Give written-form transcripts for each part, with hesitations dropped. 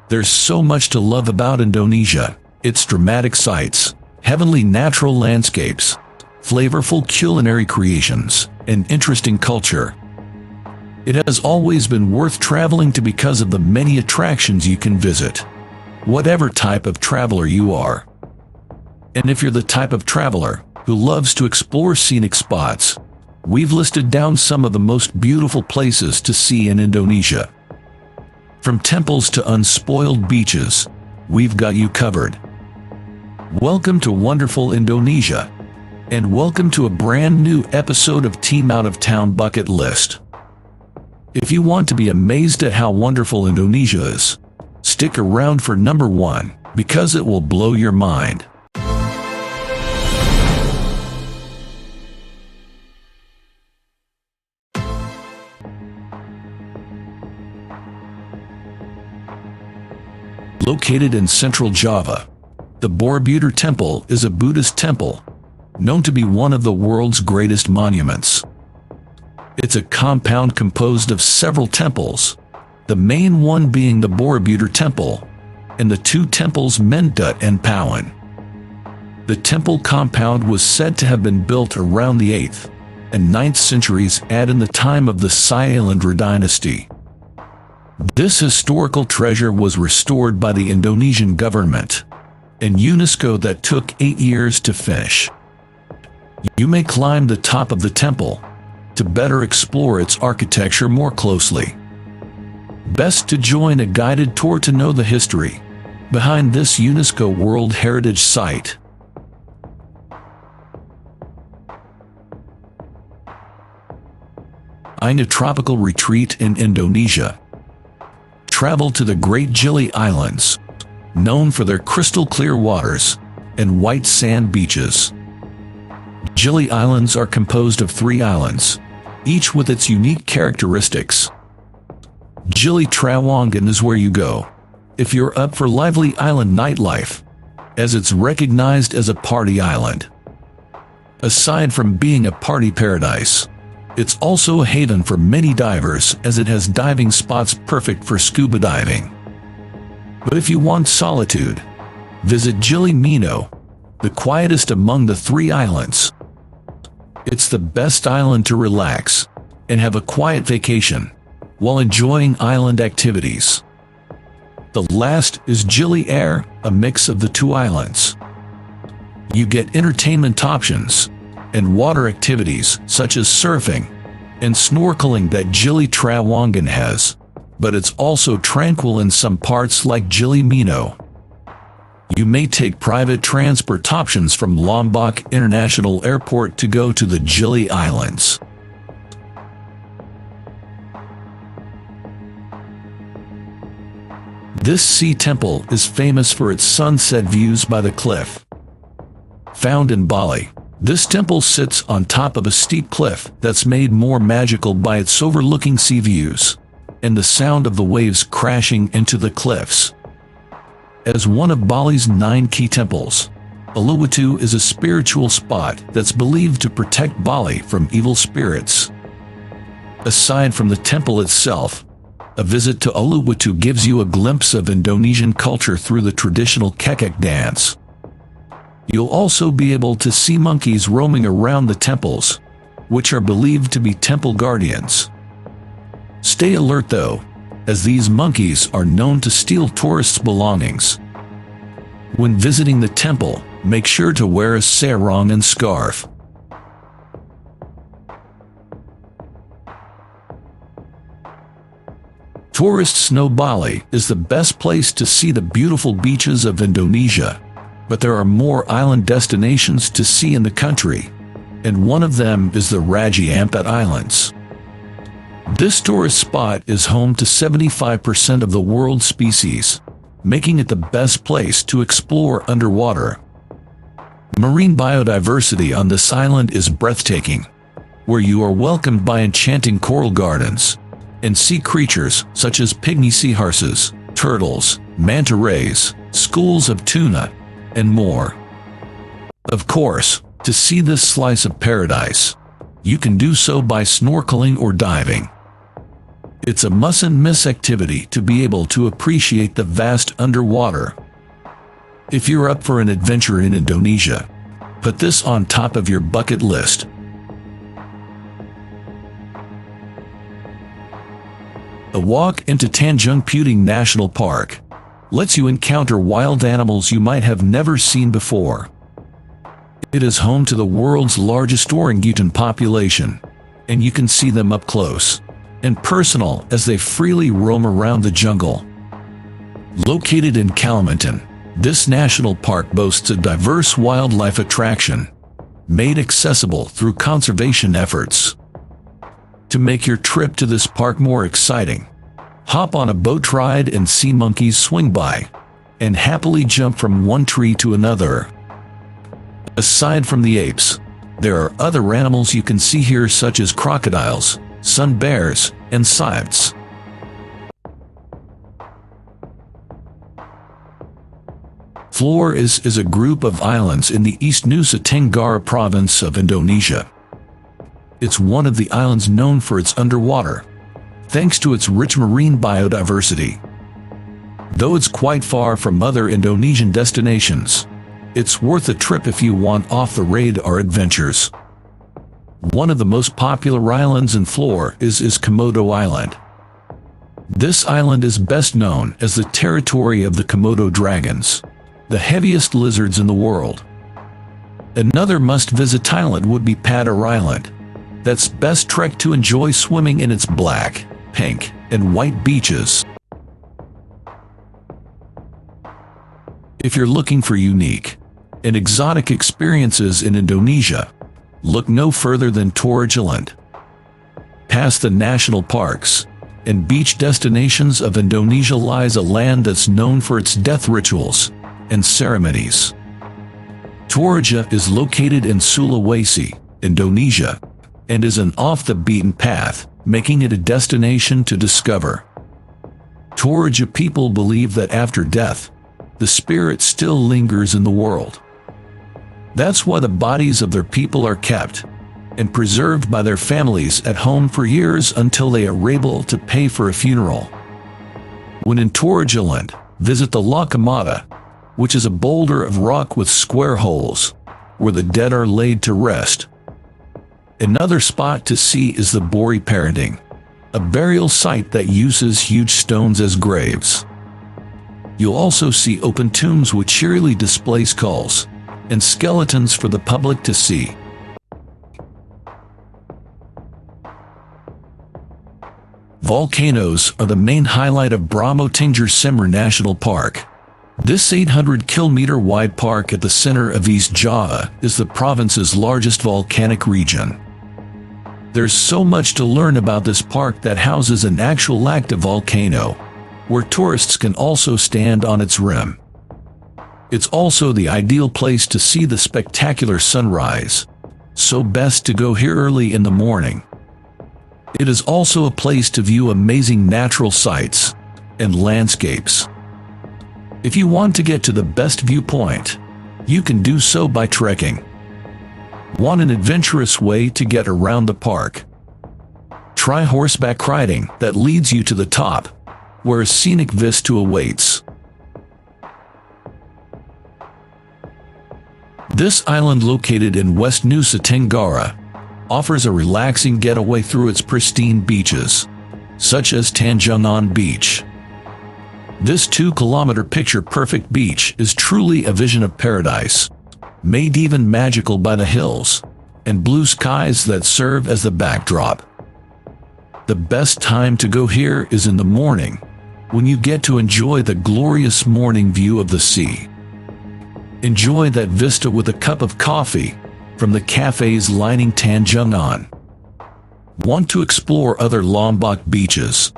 There's so much to love about Indonesia. Its dramatic sights, heavenly natural landscapes, flavorful culinary creations, and interesting culture. It has always been worth traveling to because of the many attractions you can visit, whatever type of traveler you are. And if you're the type of traveler who loves to explore scenic spots, we've listed down some of the most beautiful places to see in Indonesia. From temples to unspoiled beaches, we've got you covered. Welcome to wonderful Indonesia, and welcome to a brand new episode of Team Out of Town Bucket List. If you want to be amazed at how wonderful Indonesia is, stick around for number 1, because it will blow your mind. Located in central Java, the Borobudur Temple is a Buddhist temple, known to be one of the world's greatest monuments. It's a compound composed of several temples, the main one being the Borobudur Temple, and the two temples Mendut and Pawan. The temple compound was said to have been built around the 8th and 9th centuries and in the time of the Sailendra dynasty. This historical treasure was restored by the Indonesian government and UNESCO that took 8 years to finish. You may climb the top of the temple to better explore its architecture more closely. Best to join a guided tour to know the history behind this UNESCO World Heritage Site. In a tropical retreat in Indonesia. Travel to the Great Gili Islands, known for their crystal-clear waters and white sand beaches. Gili Islands are composed of 3 islands, each with its unique characteristics. Gili Trawangan is where you go if you're up for lively island nightlife, as it's recognized as a party island. Aside from being a party paradise, it's also a haven for many divers as it has diving spots perfect for scuba diving. But if you want solitude, visit Gili Mino, the quietest among the 3 islands. It's the best island to relax and have a quiet vacation while enjoying island activities. The last is Gili Air, a mix of the 2 islands. You get entertainment options and water activities such as surfing and snorkeling that Gili Trawangan has, but it's also tranquil in some parts like Gili Mino. You may take private transport options from Lombok International Airport to go to the Gili Islands. This sea temple is famous for its sunset views by the cliff. Found in Bali, this temple sits on top of a steep cliff that's made more magical by its overlooking sea views and the sound of the waves crashing into the cliffs. As one of Bali's 9 key temples, Uluwatu is a spiritual spot that's believed to protect Bali from evil spirits. Aside from the temple itself, a visit to Uluwatu gives you a glimpse of Indonesian culture through the traditional kekek dance. You'll also be able to see monkeys roaming around the temples, which are believed to be temple guardians. Stay alert though, as these monkeys are known to steal tourists' belongings. When visiting the temple, make sure to wear a sarong and scarf. Tourists know Bali is the best place to see the beautiful beaches of Indonesia, but there are more island destinations to see in the country, and one of them is the Raja Ampat Islands. This tourist spot is home to 75% of the world's species, making it the best place to explore underwater. Marine biodiversity on this island is breathtaking, where you are welcomed by enchanting coral gardens and sea creatures such as pygmy seahorses, turtles, manta rays, schools of tuna, and more. Of course, to see this slice of paradise, you can do so by snorkeling or diving. It's a must-and-miss activity to be able to appreciate the vast underwater. If you're up for an adventure in Indonesia, put this on top of your bucket list. A walk into Tanjung National Park lets you encounter wild animals you might have never seen before. It is home to the world's largest orangutan population, and you can see them up close and personal as they freely roam around the jungle. Located in Kalimantan, this national park boasts a diverse wildlife attraction, made accessible through conservation efforts. To make your trip to this park more exciting, hop on a boat ride and see monkeys swing by, and happily jump from one tree to another. Aside from the apes, there are other animals you can see here such as crocodiles, sun bears, and scythes. Flores is a group of islands in the East Nusa Tenggara province of Indonesia. It's one of the islands known for its underwater, thanks to its rich marine biodiversity. Though it's quite far from other Indonesian destinations, it's worth a trip if you want off-the-radar adventures. One of the most popular islands in Flores is Komodo Island. This island is best known as the territory of the Komodo dragons, the heaviest lizards in the world. Another must-visit island would be Padar Island. That's best trekked to enjoy swimming in its black, pink, and white beaches. If you're looking for unique and exotic experiences in Indonesia, look no further than Toraja. Past the national parks and beach destinations of Indonesia lies a land that's known for its death rituals and ceremonies. Toraja is located in Sulawesi, Indonesia, and is an off-the-beaten path, making it a destination to discover. Toraja people believe that after death, the spirit still lingers in the world. That's why the bodies of their people are kept and preserved by their families at home for years until they are able to pay for a funeral. When in Toraja, visit the Lokamata, which is a boulder of rock with square holes, where the dead are laid to rest. Another spot to see is the Bori Parenting, a burial site that uses huge stones as graves. You'll also see open tombs which cheerily display skulls and skeletons for the public to see. Volcanoes are the main highlight of Bromo-Tengger-Semeru National Park. This 800-kilometer-wide park at the center of East Java is the province's largest volcanic region. There's so much to learn about this park that houses an actual active volcano, where tourists can also stand on its rim. It's also the ideal place to see the spectacular sunrise, so best to go here early in the morning. It is also a place to view amazing natural sights and landscapes. If you want to get to the best viewpoint, you can do so by trekking. Want an adventurous way to get around the park? Try horseback riding that leads you to the top, where a scenic vista awaits. This island, located in West Nusa Tenggara, offers a relaxing getaway through its pristine beaches, such as Tanjung Beach. This 2-kilometer picture-perfect beach is truly a vision of paradise, made even magical by the hills and blue skies that serve as the backdrop. The best time to go here is in the morning, when you get to enjoy the glorious morning view of the sea. Enjoy that vista with a cup of coffee from the cafes lining Tanjung. Want to explore other Lombok beaches?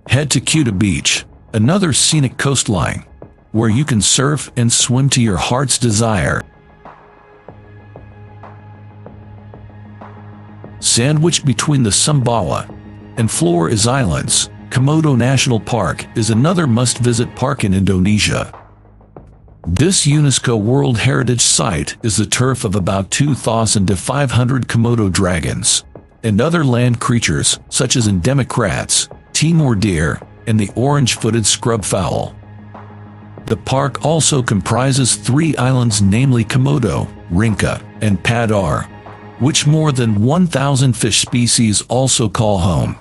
Head to Kuta Beach, another scenic coastline, where you can surf and swim to your heart's desire. Sandwiched between the Sumbawa and Flores Islands, Komodo National Park is another must-visit park in Indonesia. This UNESCO World Heritage Site is the turf of about 2,500 Komodo dragons, and other land creatures such as endemic rats, Timor deer, and the orange-footed scrub fowl. The park also comprises 3 islands, namely Komodo, Rinca, and Padar, which more than 1,000 fish species also call home.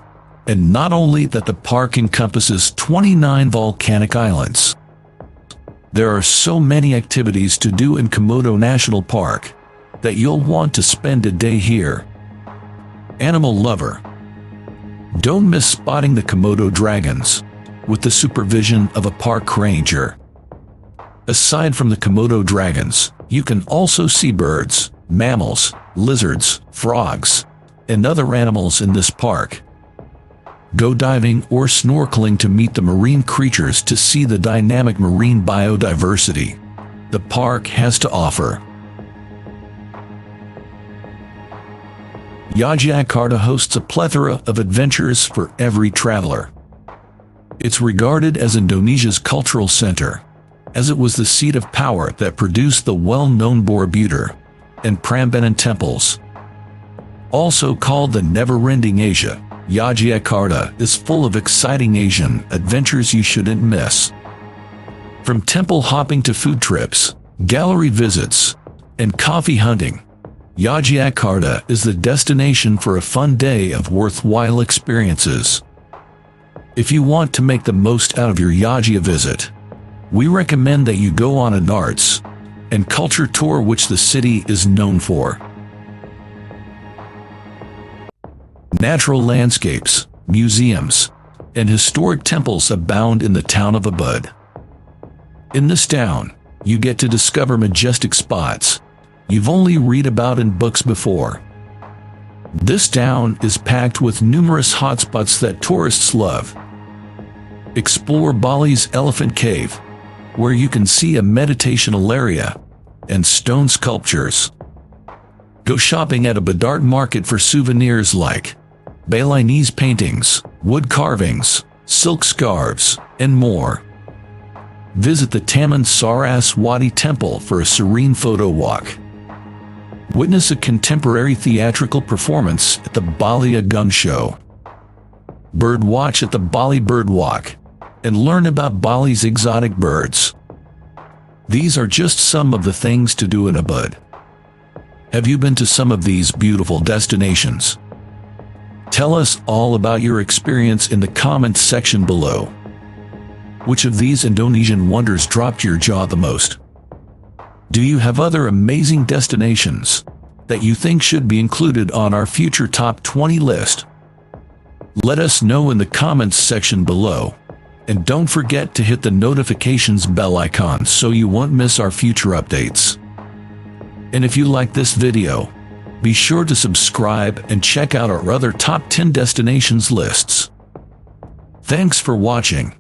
And not only that, the park encompasses 29 volcanic islands. There are so many activities to do in Komodo National Park that you'll want to spend a day here. Animal lover, don't miss spotting the Komodo dragons with the supervision of a park ranger. Aside from the Komodo dragons, you can also see birds, mammals, lizards, frogs, and other animals in this park. Go diving or snorkeling to meet the marine creatures to see the dynamic marine biodiversity the park has to offer. Yogyakarta hosts a plethora of adventures for every traveler. It's regarded as Indonesia's cultural center, as it was the seat of power that produced the well-known Borobudur and Prambanan temples. Also called the never-ending Asia, Yogyakarta is full of exciting Asian adventures you shouldn't miss. From temple hopping to food trips, gallery visits, and coffee hunting, Yogyakarta is the destination for a fun day of worthwhile experiences. If you want to make the most out of your Yogyakarta visit, we recommend that you go on an arts and culture tour, which the city is known for. Natural landscapes, museums, and historic temples abound in the town of Ubud. In this town, you get to discover majestic spots you've only read about in books before. This town is packed with numerous hotspots that tourists love. Explore Bali's Elephant Cave, where you can see a meditational area and stone sculptures. Go shopping at a Ubud art market for souvenirs like Balinese paintings, wood carvings, silk scarves, and more. Visit the Taman Saraswati Temple for a serene photo walk. Witness a contemporary theatrical performance at the Bali Agung Show. Bird watch at the Bali Bird Walk, and learn about Bali's exotic birds. These are just some of the things to do in Ubud. Have you been to some of these beautiful destinations? Tell us all about your experience in the comments section below. Which of these Indonesian wonders dropped your jaw the most? Do you have other amazing destinations that you think should be included on our future top 20 list? Let us know in the comments section below. And don't forget to hit the notifications bell icon so you won't miss our future updates. And if you like this video, be sure to subscribe and check out our other top 10 destinations lists. Thanks for watching.